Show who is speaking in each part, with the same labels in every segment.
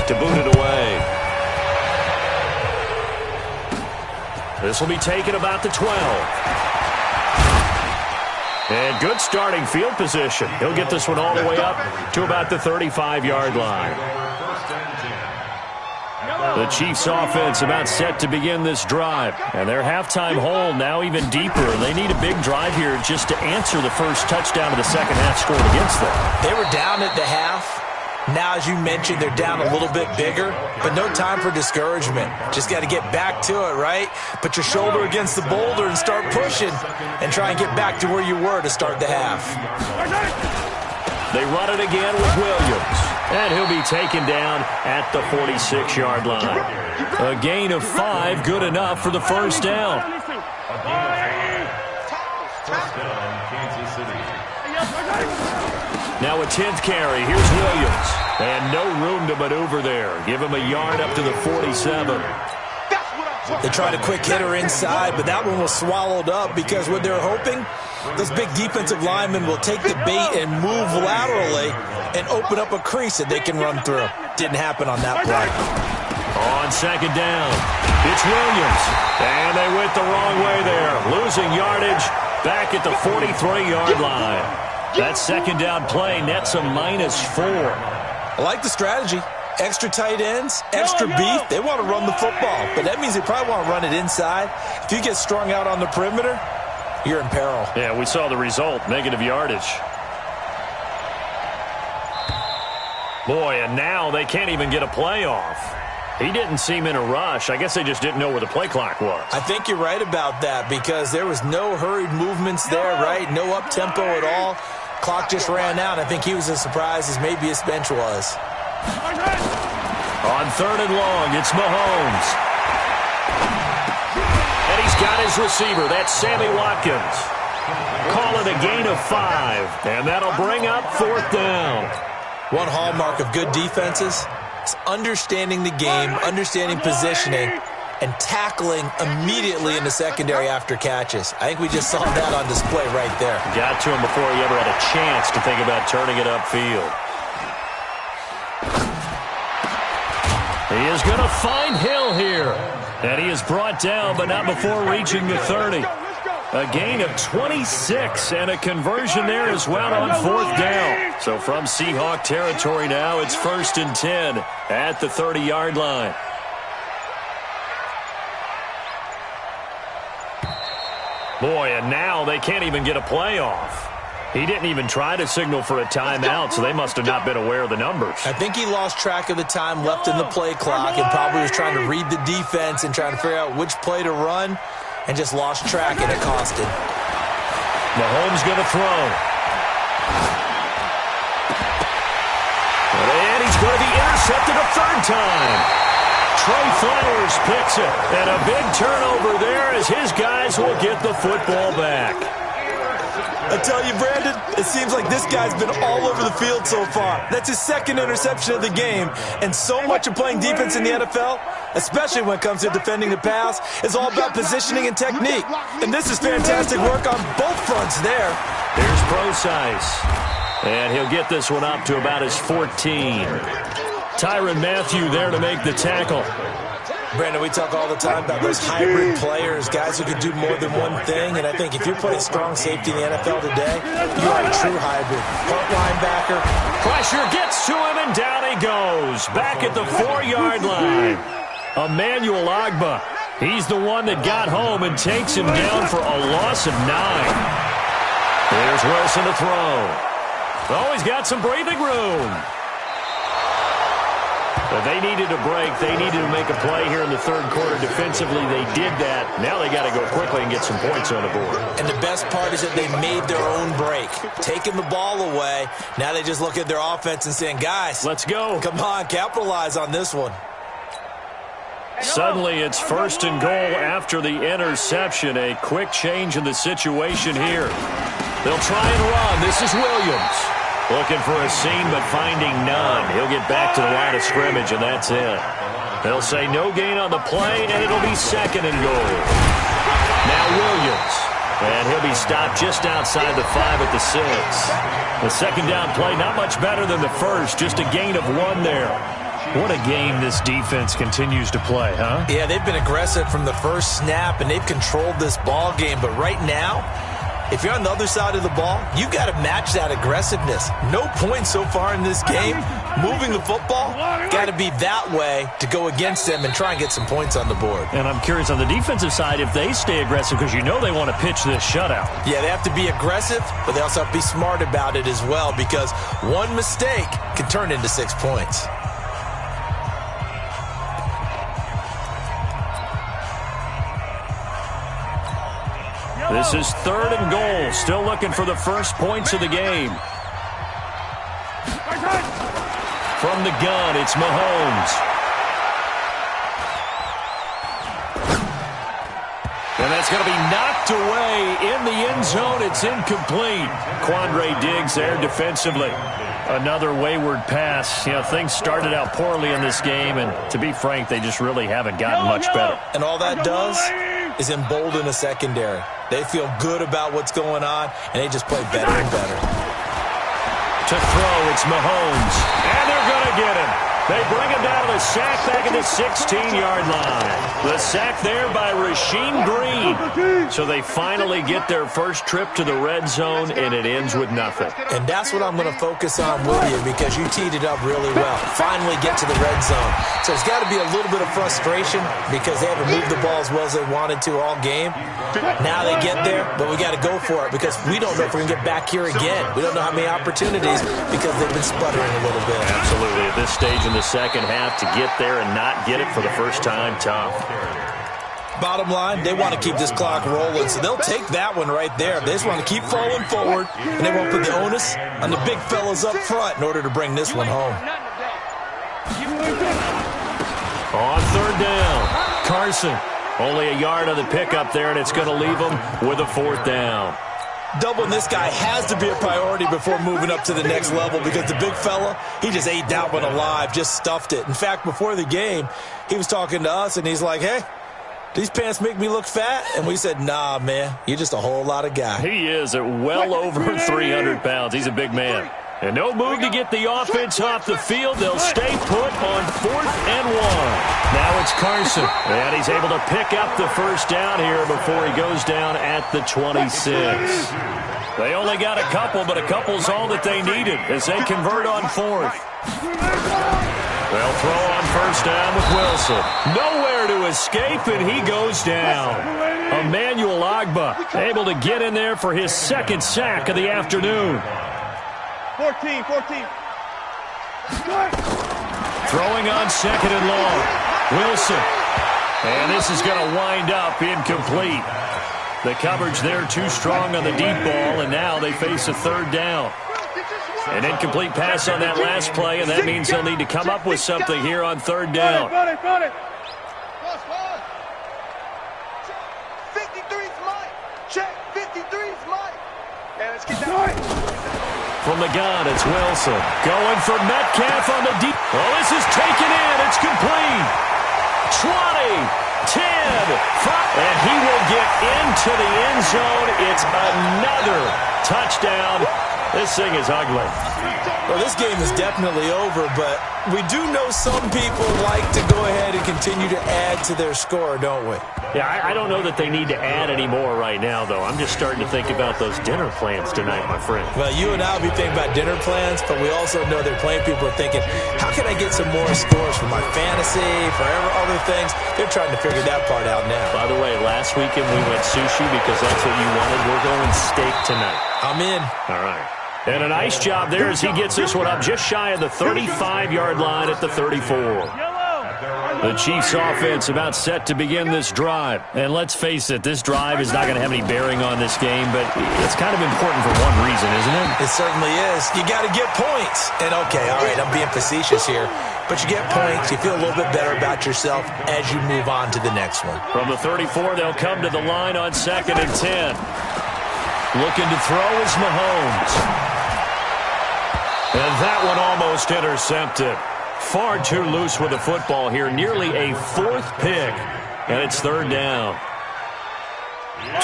Speaker 1: to boot it away. This will be taken about the 12. And good starting field position. He'll get this one all the way up to about the 35-yard line. The Chiefs offense about set to begin this drive. And their halftime hole now even deeper. They need a big drive here just to answer the first touchdown of the second half scored against them.
Speaker 2: They were down at the half. Now, as you mentioned, they're down a little bit bigger, but no time for discouragement. Just got to get back to it, right? Put your shoulder against the boulder and start pushing and try and get back to where you were to start the half.
Speaker 1: They run it again with Williams, and he'll be taken down at the 46-yard line. A gain of 5, good enough for the first down. Now a 10th carry. Here's Williams. And no room to maneuver there. Give him a yard up to the 47.
Speaker 2: They tried a quick hitter inside, but that one was swallowed up because what they're hoping, those big defensive linemen will take the bait and move laterally and open up a crease that they can run through. Didn't happen on that play.
Speaker 1: On second down, it's Williams. And they went the wrong way there. Losing yardage back at the 43-yard line. That second down play nets a -4.
Speaker 2: I like the strategy. Extra tight ends, extra beef. They want to run the football, but that means they probably want to run it inside. If you get strung out on the perimeter, you're in peril.
Speaker 1: Yeah, we saw the result, negative yardage. Boy, and now they can't even get a play off. He didn't seem in a rush. I guess they just didn't know where the play clock was.
Speaker 2: I think you're right about that because there was no hurried movements there, right? No up-tempo at all. Clock just ran out. I think he was as surprised as maybe his bench was.
Speaker 1: On third and long, it's Mahomes. And he's got his receiver. That's Sammy Watkins. Call it a gain of 5. And that'll bring up fourth down.
Speaker 2: One hallmark of good defenses is understanding the game, understanding positioning, and tackling immediately in the secondary after catches. I think we just saw that on display right there.
Speaker 1: Got to him before he ever had a chance to think about turning it upfield. He is going to find Hill here. And he is brought down, but not before reaching the 30. A gain of 26 and a conversion there as well on fourth down. So from Seahawk territory now, it's 1st and 10 at the 30-yard line. Boy, and now they can't even get a play off. He didn't even try to signal for a timeout, so they must have not been aware of the numbers.
Speaker 2: I think he lost track of the time left in the play clock and probably was trying to read the defense and trying to figure out which play to run and just lost track, and it cost him.
Speaker 1: Mahomes going to throw. And he's going to be intercepted a third time. Trey Flowers picks it, and a big turnover there as his guys will get the football back.
Speaker 2: I tell you, Brandon, it seems like this guy's been all over the field so far. That's his second interception of the game, and so much of playing defense in the NFL, especially when it comes to defending the pass, is all about positioning and technique. And this is fantastic work on both fronts there.
Speaker 1: Here's Procise, and he'll get this one up to about his 14. Tyrann Mathieu there to make the tackle.
Speaker 2: Brandon, we talk all the time about those hybrid players, guys who can do more than one thing, and I think if you're playing strong safety in the NFL today, you are a true hybrid. Part linebacker.
Speaker 1: Pressure gets to him, and down he goes. Back at the 4-yard line. Emmanuel Ogbah. He's the one that got home and takes him down for a loss of 9. There's Wilson to throw. Oh, he's got some breathing room. But they needed a break. They needed to make a play here in the third quarter. Defensively, they did that. Now they got to go quickly and get some points on the board.
Speaker 2: And the best part is that they made their own break. Taking the ball away. Now they just look at their offense and saying, guys,
Speaker 1: let's go.
Speaker 2: Come on, capitalize on this one.
Speaker 1: Suddenly, it's 1st and goal after the interception. A quick change in the situation here. They'll try and run. This is Williams. Looking for a seam, but finding none. He'll get back to the line of scrimmage, and that's it. They'll say no gain on the play, and it'll be 2nd and goal. Now Williams. And he'll be stopped just outside the 5 at the 6. The second down play, not much better than the first. Just a gain of 1 there. What a game this defense continues to play, huh?
Speaker 2: Yeah, they've been aggressive from the first snap, and they've controlled this ball game. But right now, if you're on the other side of the ball, you've got to match that aggressiveness. No points so far in this game. Moving the football, got to be that way to go against them and try and get some points on the board.
Speaker 1: And I'm curious on the defensive side if they stay aggressive, because you know they want to pitch this shutout.
Speaker 2: Yeah, they have to be aggressive, but they also have to be smart about it as well, because one mistake can turn into 6 points.
Speaker 1: This is 3rd and goal. Still looking for the first points of the game. From the gun, it's Mahomes. And that's going to be knocked away in the end zone. It's incomplete. Quandre Diggs there defensively. Another wayward pass. You know, things started out poorly in this game, and to be frank, they just really haven't gotten much better.
Speaker 2: And all that does is embolden a secondary. They feel good about what's going on, and they just play better and better.
Speaker 1: To throw, it's Mahomes. And they're going to get him. They bring him down to the sack back at the 16-yard line. The sack there by Rasheem Green. So they finally get their first trip to the red zone, and it ends with nothing.
Speaker 2: And that's what I'm going to focus on with you, because you teed it up really well. Finally get to the red zone. So there's got to be a little bit of frustration because they haven't moved the ball as well as they wanted to all game. Now they get there, but we got to go for it because we don't know if we're going to get back here again. We don't know how many opportunities because they've been sputtering a little bit.
Speaker 1: Absolutely. At this stage in the second half, to get there and not get it for the first time, tough.
Speaker 2: Bottom line, they want to keep this clock rolling, so they'll take that one right there. They just want to keep falling forward, and they won't put the onus on the big fellas up front in order to bring this one home.
Speaker 1: On 3rd down, Carson. Only a yard on the pickup there, and it's going to leave them with a 4th down.
Speaker 2: Doubling this guy has to be a priority before moving up to the next level, because the big fella, he just ate that one alive, just stuffed it. In fact, before the game, he was talking to us, and he's like, hey, these pants make me look fat? And we said, nah, man, you're just a whole lot of guy.
Speaker 1: He is at well over 300 pounds. He's a big man. And no move to get the offense off the field. They'll stay put on 4th and 1. Now it's Carson. And he's able to pick up the first down here before he goes down at the 26. They only got a couple, but a couple's all that they needed as they convert on 4th. They'll throw on 1st down with Wilson. Nowhere to escape, and he goes down. Emmanuel Ogbah able to get in there for his 2nd sack of the afternoon.
Speaker 3: 14.
Speaker 1: Throwing on 2nd and long. Wilson. And this is going to wind up incomplete. The coverage there too strong on the deep ball, and now they face a 3rd down. An incomplete pass on that last play, and that means they'll need to come up with something here on 3rd down.
Speaker 3: Got it. 53's mine. Check. 53's mine. And let's get that.
Speaker 1: From the gun, it's Wilson. Going for Metcalf on the deep. Oh, this is taken in. It's complete. 20, 10, 5. And he will get into the end zone. It's another touchdown. This thing is ugly.
Speaker 2: Well, this game is definitely over, but we do know some people like to go ahead and continue to add to their score, don't we?
Speaker 1: Yeah, I don't know that they need to add any more right now, though. I'm just starting to think about those dinner plans tonight, my friend.
Speaker 2: Well, you and I will be thinking about dinner plans, but we also know they're playing people are thinking, how can I get some more scores for my fantasy, for other things? They're trying to figure that part out now.
Speaker 1: By the way, last weekend we went sushi because that's what you wanted. We're going steak tonight.
Speaker 2: I'm in.
Speaker 1: All right. And a nice job there as he gets this one up just shy of the 35-yard line at the 34. The Chiefs offense about set to begin this drive. And let's face it, this drive is not going to have any bearing on this game, but it's kind of important for one reason, isn't it?
Speaker 2: It certainly is. You got to get points. And okay, all right, I'm being facetious here, but you get points. You feel a little bit better about yourself as you move on to the next one.
Speaker 1: From the 34, they'll come to the line on 2nd and 10. Looking to throw is Mahomes. And that one almost intercepted. Far too loose with the football here. Nearly a 4th pick. And it's 3rd down.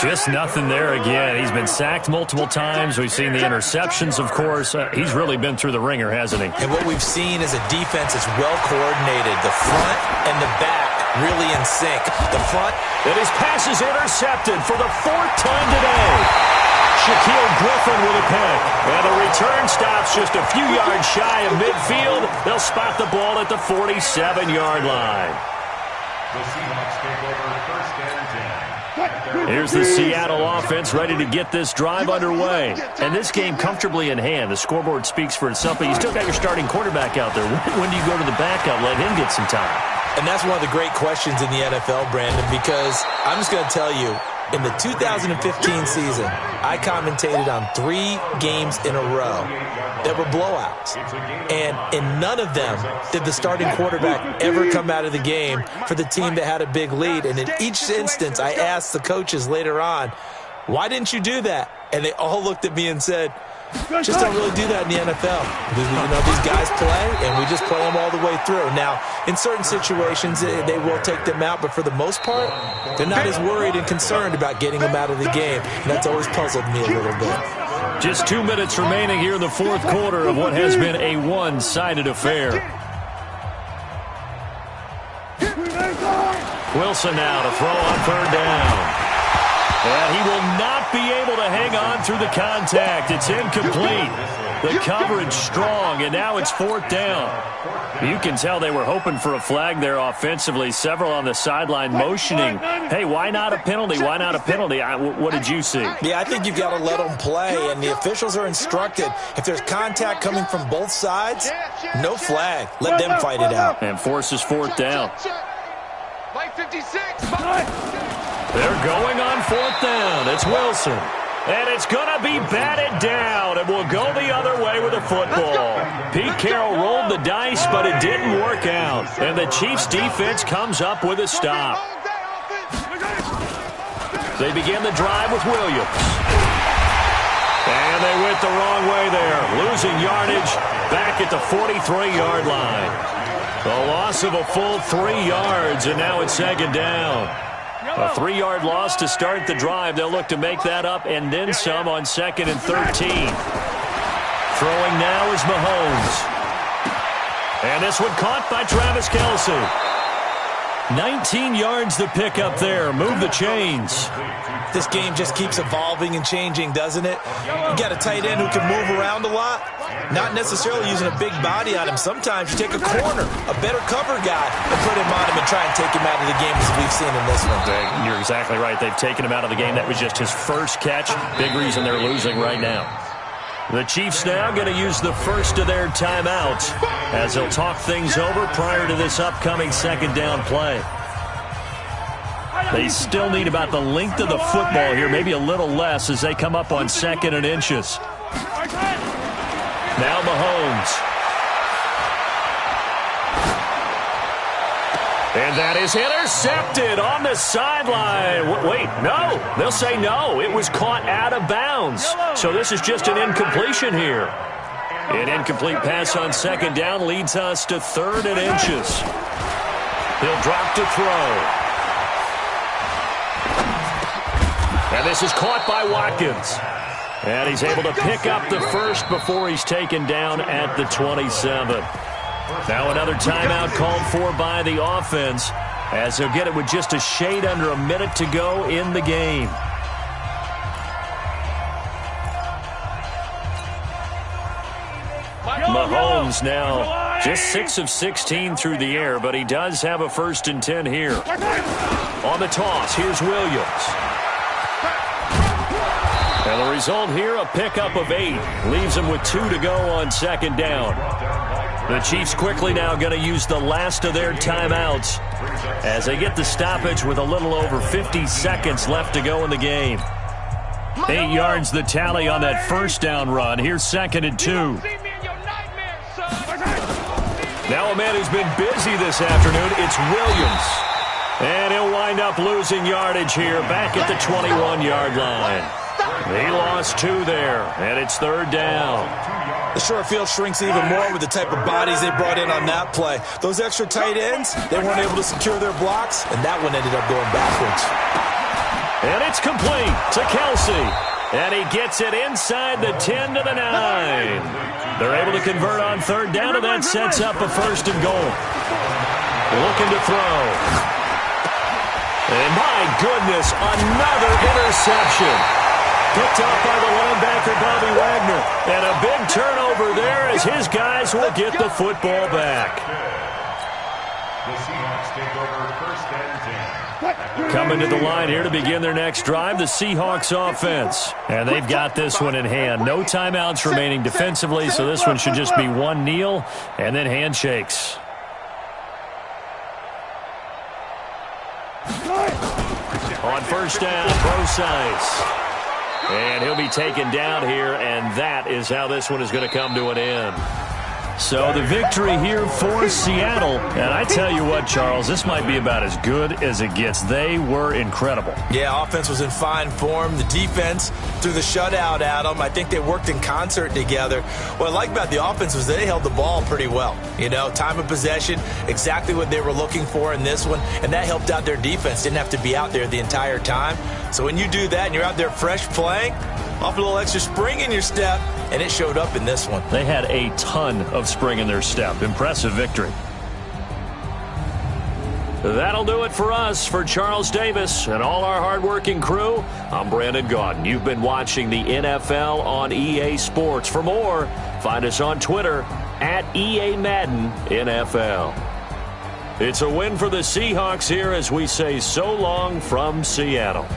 Speaker 1: Just nothing there again. He's been sacked multiple times. We've seen the interceptions, of course. He's really been through the ringer, hasn't he?
Speaker 2: And what we've seen is a defense that's well coordinated. The front and the back really in sync. The front.
Speaker 1: And his pass is intercepted for the 4th time today. Shaquill Griffin with a pick. And the return stops just a few yards shy of midfield. They'll spot the ball at the 47-yard line.
Speaker 4: The Seahawks take over 1st and 10.
Speaker 1: Here's the Seattle offense ready to get this drive underway. And this game comfortably in hand. The scoreboard speaks for itself, but you still got your starting quarterback out there. When do you go to the backup, let him get some time?
Speaker 2: And that's one of the great questions in the NFL, Brandon, because I'm just going to tell you, in the 2015 season, I commentated on 3 games in a row that were blowouts. And in none of them did the starting quarterback ever come out of the game for the team that had a big lead. And in each instance, I asked the coaches later on, why didn't you do that? And they all looked at me and said, just don't really do that in the NFL. Because, these guys play, and we just play them all the way through. Now, in certain situations, they will take them out, but for the most part, they're not as worried and concerned about getting them out of the game. And that's always puzzled me a little bit.
Speaker 1: Just 2 minutes remaining here in the 4th quarter of what has been a one-sided affair. Wilson now to throw on 3rd down. And he will not be able to hang on through the contact. It's incomplete. The coverage strong, and now it's 4th down. You can tell they were hoping for a flag there offensively. Several on the sideline motioning, hey, why not a penalty? Why not a penalty? What did you see?
Speaker 2: Yeah, I think you've got to let them play, and the officials are instructed. If there's contact coming from both sides, no flag. Let them fight it out.
Speaker 1: And forces 4th down.
Speaker 3: Like 56.
Speaker 1: They're going on 4th down. It's Wilson. And it's going to be batted down, and we'll go the other way with the football. Pete Carroll rolled the dice, but it didn't work out. And the Chiefs' defense comes up with a stop. They begin the drive with Williams. And they went the wrong way there, losing yardage back at the 43-yard line. A loss of a full 3 yards, and now it's 2nd down. A 3-yard loss to start the drive. They'll look to make that up and then some on 2nd and 13. Throwing now is Mahomes. And this one caught by Travis Kelce. 19 yards to pick up there. Move the chains.
Speaker 2: This game just keeps evolving and changing, doesn't it? You got a tight end who can move around a lot, not necessarily using a big body on him. Sometimes you take a corner, a better cover guy, and put him on him and try and take him out of the game, as we've seen in this one.
Speaker 1: You're exactly right. They've taken him out of the game. That was just his first catch. Big reason they're losing right now. The Chiefs now going to use the first of their timeouts as they'll talk things over prior to this upcoming 2nd down play. They still need about the length of the football here, maybe a little less as they come up on 2nd and inches. Now Mahomes. And that is intercepted on the sideline. Wait, no. They'll say no. It was caught out of bounds. So this is just an incompletion here. An incomplete pass on 2nd down leads us to 3rd and inches. He'll drop to throw. And this is caught by Watkins. And he's able to pick up the first before he's taken down at the 27. Now another timeout called for by the offense as they'll get it with just a shade under a minute to go in the game. Mahomes now just 6 of 16 through the air, but he does have a 1st and 10 here. On the toss, here's Williams. And the result here, a pickup of 8. Leaves him with 2 to go on 2nd down. The Chiefs quickly now going to use the last of their timeouts as they get the stoppage with a little over 50 seconds left to go in the game. 8 yards the tally on that 1st down run. Here's 2nd and 2. Now a man who's been busy this afternoon, it's Williams. And he'll wind up losing yardage here back at the 21-yard line. He lost 2 there, and it's 3rd down.
Speaker 2: The short field shrinks even more with the type of bodies they brought in on that play. Those extra tight ends, they weren't able to secure their blocks, and that one ended up going backwards.
Speaker 1: And it's complete to Kelsey. And he gets it inside the 10 to the 9. They're able to convert on third down, and that sets up a 1st and goal. Looking to throw. And my goodness, another interception. Picked up by the linebacker, Bobby Wagner. And a big turnover there as his guys will get the football back.
Speaker 4: The Seahawks take over 1st and 10.
Speaker 1: Coming to the line here to begin their next drive, the Seahawks offense. And they've got this one in hand. No timeouts remaining defensively, so this one should just be one kneel and then handshakes. On 1st down, Brosize. And he'll be taken down here, and that is how this one is going to come to an end. So the victory here for Seattle. And I tell you what, Charles, this might be about as good as it gets. They were incredible.
Speaker 2: Yeah, offense was in fine form. The defense threw the shutout at them. I think they worked in concert together. What I like about the offense was they held the ball pretty well. You know, time of possession, exactly what they were looking for in this one, and that helped out their defense. Didn't have to be out there the entire time. So when you do that and you're out there fresh playing, off a little extra spring in your step, and it showed up in this one.
Speaker 1: They had a ton of spring in their step. Impressive victory. That'll do it for us. For Charles Davis and all our hardworking crew, I'm Brandon Gaudin. You've been watching the NFL on EA Sports. For more, find us on Twitter at EA Madden NFL. It's a win for the Seahawks here as we say so long from Seattle.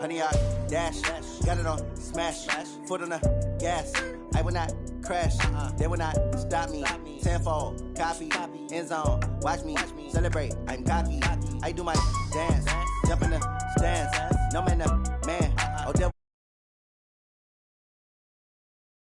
Speaker 5: Honey, I dash, got it on smash, foot on the gas. I will not crash, they will not stop me. Tenfold, copy, end zone, watch me celebrate. I'm cocky, I do my dance, jump in the stands. No man, the man,